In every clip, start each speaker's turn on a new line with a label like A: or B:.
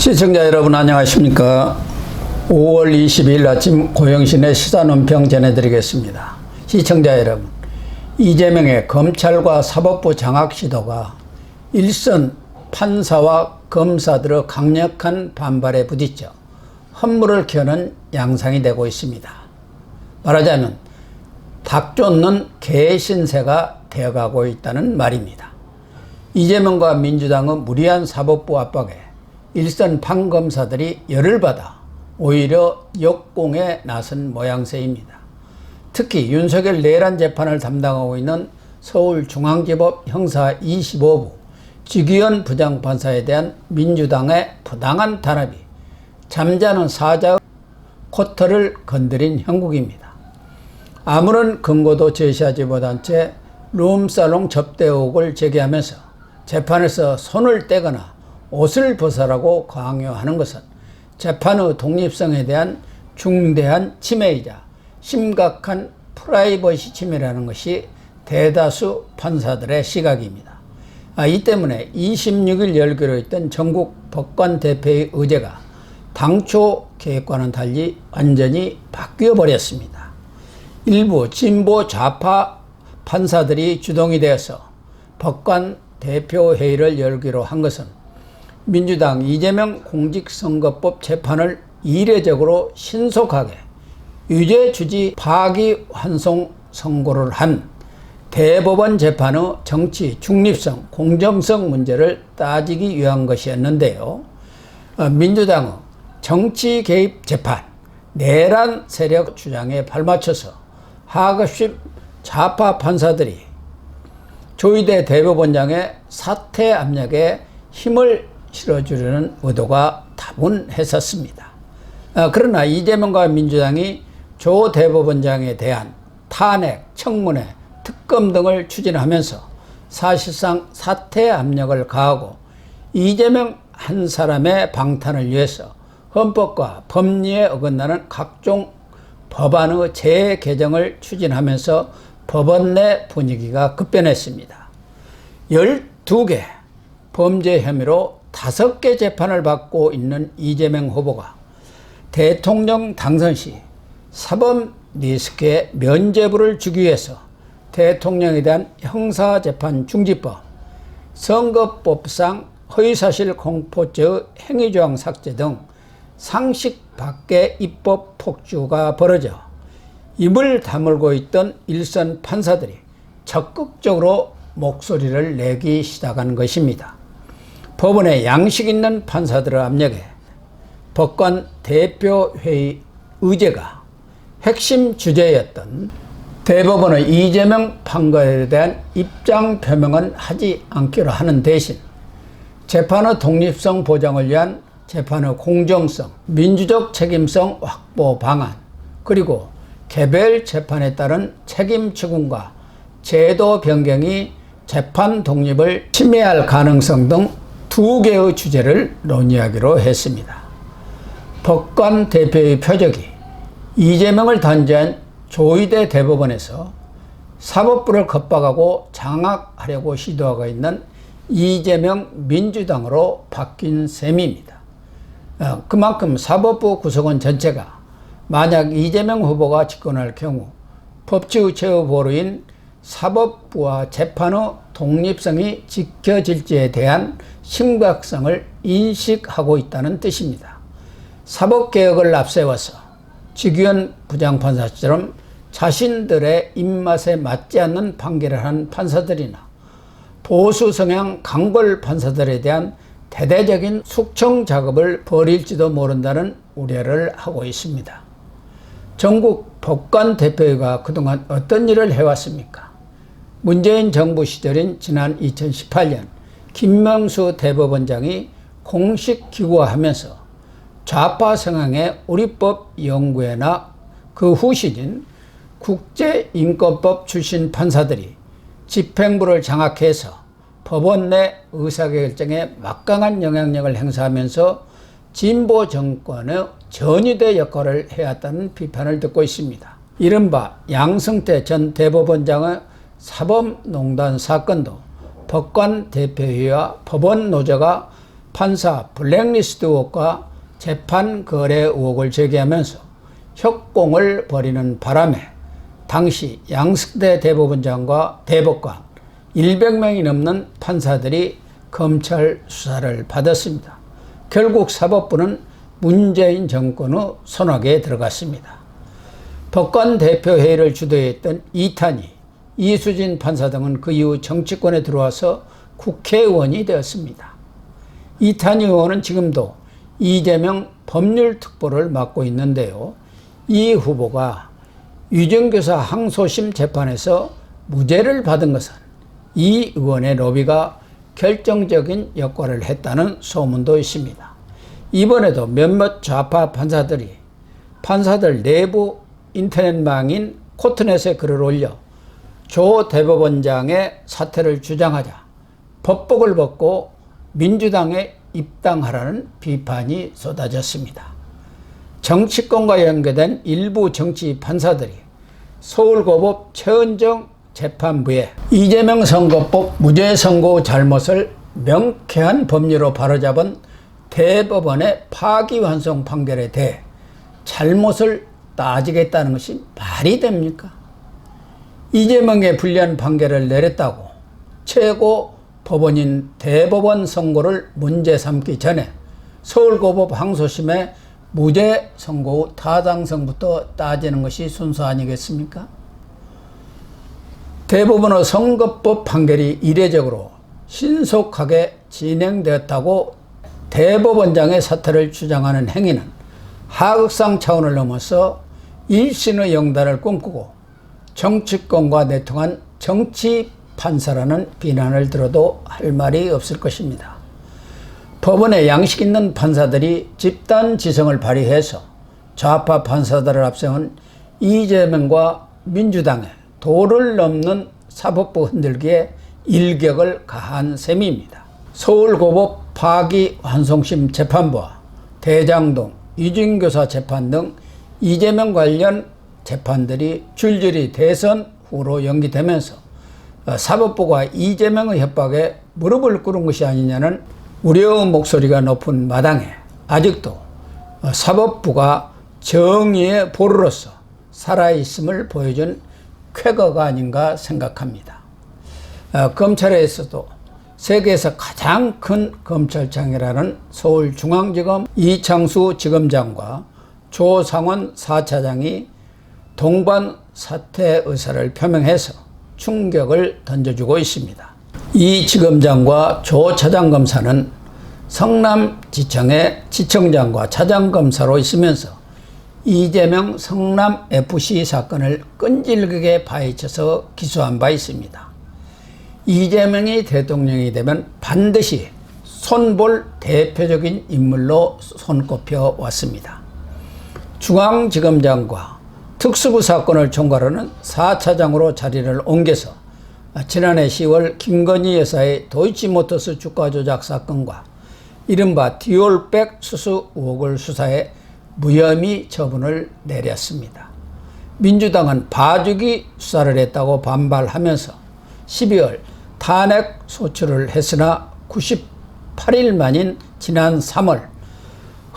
A: 시청자 여러분 안녕하십니까. 5월 22일 아침 고영신의 시사논평 전해드리겠습니다. 시청자 여러분, 이재명의 검찰과 사법부 장악 시도가 일선 판사와 검사들의 강력한 반발에 부딪혀 헛물을 키우는 양상이 되고 있습니다. 말하자면 닭 쫓는 개 신세가 되어가고 있다는 말입니다. 이재명과 민주당의 무리한 사법부 압박에 일선 판검사들이 열을 받아 오히려 역공에 나선 모양새입니다. 특히 윤석열 내란 재판을 담당하고 있는 서울중앙지법 형사 25부 지기현 부장판사에 대한 민주당의 부당한 탄압이 잠자는 사자의 코털을 건드린 형국입니다. 아무런 근거도 제시하지 못한 채 룸살롱 접대 의혹을 제기하면서 재판에서 손을 떼거나 옷을 벗으라고 강요하는 것은 재판의 독립성에 대한 중대한 침해이자 심각한 프라이버시 침해라는 것이 대다수 판사들의 시각입니다. 이 때문에 26일 열기로 했던 전국 법관 대표의 의제가 당초 계획과는 달리 완전히 바뀌어 버렸습니다. 일부 진보 좌파 판사들이 주동이 되어서 법관 대표회의를 열기로 한 것은 민주당 이재명 공직선거법 재판을 이례적으로 신속하게 유죄 취지 파기환송 선고를 한 대법원 재판의 정치 중립성, 공정성 문제를 따지기 위한 것이었는데요. 민주당의 정치 개입 재판, 내란 세력 주장에 발맞춰서 하급심 좌파 판사들이 조희대 대법원장의 사퇴 압력에 힘을 실어주려는 의도가 다분했었습니다. 그러나 이재명과 민주당이 조 대법원장에 대한 탄핵, 청문회, 특검 등을 추진하면서 사실상 사퇴 압력을 가하고 이재명 한 사람의 방탄을 위해서 헌법과 법리에 어긋나는 각종 법안의 재개정을 추진하면서 법원 내 분위기가 급변했습니다. 12개 범죄 혐의로 5개 재판을 받고 있는 이재명 후보가 대통령 당선 시 사법 리스크의 면죄부를 주기 위해서 대통령에 대한 형사재판 중지법, 선거법상 허위사실 공포죄의 행위조항 삭제 등 상식 밖의 입법 폭주가 벌어져 입을 다물고 있던 일선 판사들이 적극적으로 목소리를 내기 시작한 것입니다. 법원의 양식 있는 판사들의 압력에 법관 대표회의 의제가 핵심 주제였던 대법원의 이재명 판결에 대한 입장 표명은 하지 않기로 하는 대신 재판의 독립성 보장을 위한 재판의 공정성, 민주적 책임성 확보 방안, 그리고 개별 재판에 따른 책임 추궁과 제도 변경이 재판 독립을 침해할 가능성 등 2개의 주제를 논의하기로 했습니다. 법관 대표의 표적이 이재명을 단죄한 조희대 대법원에서 사법부를 겁박하고 장악하려고 시도하고 있는 이재명 민주당으로 바뀐 셈입니다. 그만큼 사법부 구성원 전체가 만약 이재명 후보가 집권할 경우 법치의 최후 보루인 사법부와 재판의 독립성이 지켜질지에 대한 심각성을 인식하고 있다는 뜻입니다. 사법개혁을 앞세워서 지기현 부장판사처럼 자신들의 입맛에 맞지 않는 판결을 한 판사들이나 보수 성향 강벌 판사들에 대한 대대적인 숙청 작업을 벌일지도 모른다는 우려를 하고 있습니다. 전국 법관 대표회가 그동안 어떤 일을 해왔습니까? 문재인 정부 시절인 지난 2018년 김명수 대법원장이 공식 기구화하면서 좌파 성향의 우리법 연구회나 그 후신인 국제인권법 출신 판사들이 집행부를 장악해서 법원 내 의사결정에 막강한 영향력을 행사하면서 진보 정권의 전위대 역할을 해왔다는 비판을 듣고 있습니다. 이른바 양승태 전 대법원장의 사법농단 사건도 법관 대표회와 법원 노조가 판사 블랙리스트 의혹과 재판 거래 의혹을 제기하면서 협공을 벌이는 바람에 당시 양승태 대법원장과 대법관 100명이 넘는 판사들이 검찰 수사를 받았습니다. 결국 사법부는 문재인 정권의 손아귀에 들어갔습니다. 법관 대표회의를 주도했던 이탄희, 이수진 판사 등은 그 이후 정치권에 들어와서 국회의원이 되었습니다. 이탄희 의원은 지금도 이재명 법률특보를 맡고 있는데요. 이 후보가 유정교사 항소심 재판에서 무죄를 받은 것은 이 의원의 로비가 결정적인 역할을 했다는 소문도 있습니다. 이번에도 몇몇 좌파 판사들이 판사들 내부 인터넷망인 코트넷에 글을 올려 조 대법원장의 사퇴를 주장하자 법복을 벗고 민주당에 입당하라는 비판이 쏟아졌습니다. 정치권과 연계된 일부 정치 판사들이 서울고법 최은정 재판부에 이재명 선거법 무죄 선고 잘못을 명쾌한 법리로 바로잡은 대법원의 파기환송 판결에 대해 잘못을 따지겠다는 것이 말이 됩니까? 이재명에 불리한 판결을 내렸다고 최고 법원인 대법원 선고를 문제 삼기 전에 서울고법 항소심의 무죄 선고 후 타당성부터 따지는 것이 순서 아니겠습니까? 대법원의 선거법 판결이 이례적으로 신속하게 진행되었다고 대법원장의 사퇴를 주장하는 행위는 하극상 차원을 넘어서 일신의 영달을 꿈꾸고 정치권과 내통한 정치 판사라는 비난을 들어도 할 말이 없을 것입니다. 법원에 양식 있는 판사들이 집단 지성을 발휘해서 좌파 판사들을 앞세운 이재명과 민주당의 도를 넘는 사법부 흔들기에 일격을 가한 셈입니다. 서울고법 파기환송심 재판부와 대장동, 유진교사 재판 등 이재명 관련 재판들이 줄줄이 대선 후로 연기되면서 사법부가 이재명의 협박에 무릎을 꿇은 것이 아니냐는 우려의 목소리가 높은 마당에 아직도 사법부가 정의의 보루로서 살아있음을 보여준 쾌거가 아닌가 생각합니다. 검찰에서도 세계에서 가장 큰 검찰청이라는 서울중앙지검 이창수 지검장과 조상원 4차장이 동반 사퇴 의사를 표명해서 충격을 던져주고 있습니다. 이 지검장과 조 차장검사는 성남지청의 지청장과 차장검사로 있으면서 이재명 성남FC 사건을 끈질기게 파헤쳐서 기소한 바 있습니다. 이재명이 대통령이 되면 반드시 손볼 대표적인 인물로 손꼽혀 왔습니다. 중앙지검장과 특수부 사건을 총괄하는 4차장으로 자리를 옮겨서 지난해 10월 김건희 여사의 도이치모터스 주가 조작 사건과 이른바 디올백 수수 의혹을 수사해 무혐의 처분을 내렸습니다. 민주당은 봐주기 수사를 했다고 반발하면서 12월 탄핵 소추를 했으나 98일 만인 지난 3월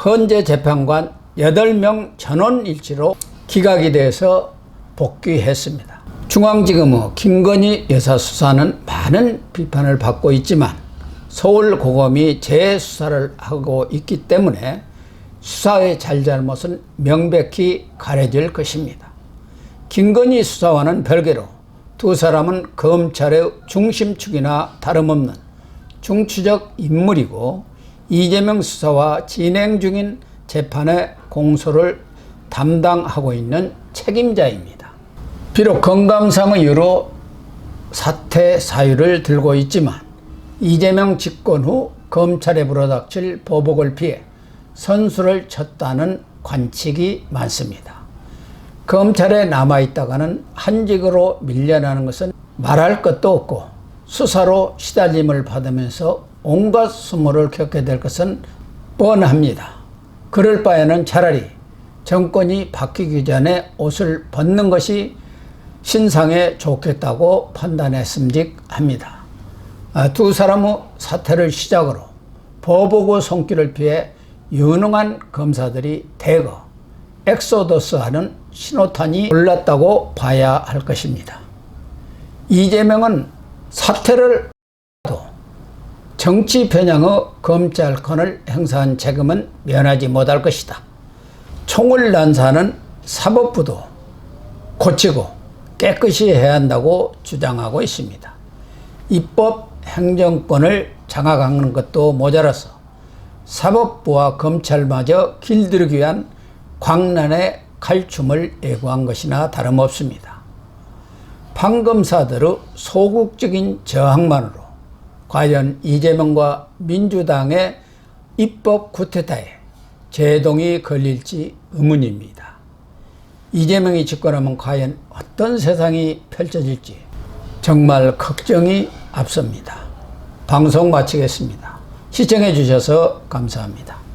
A: 헌재 재판관 8명 전원 일치로 기각이 돼서 복귀했습니다. 중앙지검의 김건희 여사 수사는 많은 비판을 받고 있지만 서울고검이 재수사를 하고 있기 때문에 수사의 잘잘못은 명백히 가려질 것입니다. 김건희 수사와는 별개로 두 사람은 검찰의 중심축이나 다름없는 중추적 인물이고 이재명 수사와 진행 중인 재판의 공소를 담당하고 있는 책임자입니다. 비록 건강상의 이유로 사퇴 사유를 들고 있지만 이재명 집권 후 검찰에 불어닥칠 보복을 피해 선수를 쳤다는 관측이 많습니다. 검찰에 남아있다가는 한직으로 밀려나는 것은 말할 것도 없고 수사로 시달림을 받으면서 온갖 수모를 겪게 될 것은 뻔합니다. 그럴 바에는 차라리 정권이 바뀌기 전에 옷을 벗는 것이 신상에 좋겠다고 판단했음직합니다. 두 사람의 사태를 시작으로 버보고 손길을 피해 유능한 검사들이 대거 엑소더스하는 신호탄이 올랐다고 봐야 할 것입니다. 이재명은 사퇴를 하도 정치 편향의 검찰권을 행사한 책임은 면하지 못할 것이다. 총을 난사하는 사법부도 고치고 깨끗이 해야 한다고 주장하고 있습니다. 입법 행정권을 장악하는 것도 모자라서 사법부와 검찰마저 길들이기 위한 광란의 칼춤을 예고한 것이나 다름없습니다. 판검사들의 소극적인 저항만으로 과연 이재명과 민주당의 입법 쿠데타에 제동이 걸릴지 의문입니다. 이재명이 집권하면 과연 어떤 세상이 펼쳐질지 정말 걱정이 앞섭니다. 방송 마치겠습니다. 시청해 주셔서 감사합니다.